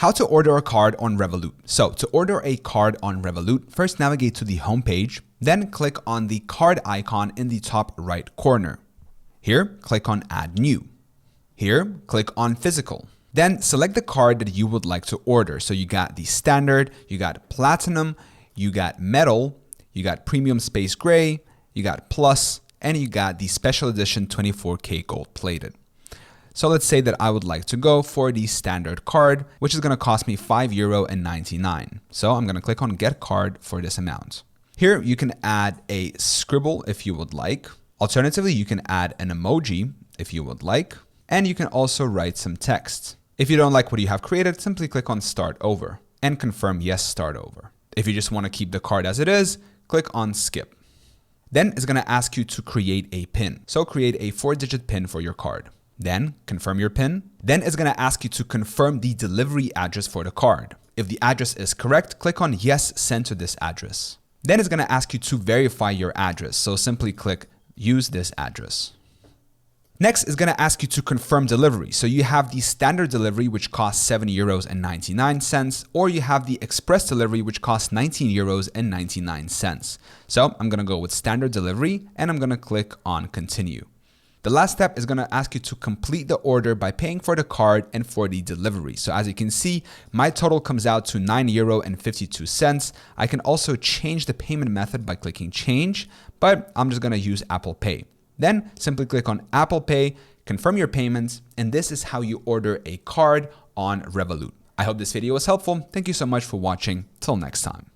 How to order a card on Revolut. So to order a card on Revolut, first navigate to the home page, then click on the card icon in the top right corner. Here, click on Add New. Here, click on Physical. Then select the card that you would like to order. So you got the Standard, you got Platinum, you got Metal, you got Premium Space Gray, you got Plus, and you got the Special Edition 24K Gold Plated. So let's say that I would like to go for the standard card, which is going to cost me €5.99. So I'm going to click on Get Card for this amount. Here you can add a scribble if you would like. Alternatively, you can add an emoji if you would like. And you can also write some text. If you don't like what you have created, simply click on Start Over and confirm Yes, Start Over. If you just want to keep the card as it is, click on Skip. Then it's going to ask you to create a PIN. So create a 4-digit PIN for your card. Then confirm your PIN. Then it's going to ask you to confirm the delivery address for the card. If the address is correct, click on Yes, send to this address. Then it's going to ask you to verify your address. So simply click Use this address. Next is going to ask you to confirm delivery. So you have the standard delivery, which costs €7.99, or you have the express delivery, which costs €19.99. So I'm going to go with standard delivery and I'm going to click on Continue. The last step is going to ask you to complete the order by paying for the card and for the delivery. So as you can see, my total comes out to €9.52. I can also change the payment method by clicking Change, but I'm just going to use Apple Pay. Then simply click on Apple Pay, confirm your payments, and this is how you order a card on Revolut. I hope this video was helpful. Thank you so much for watching. Till next time.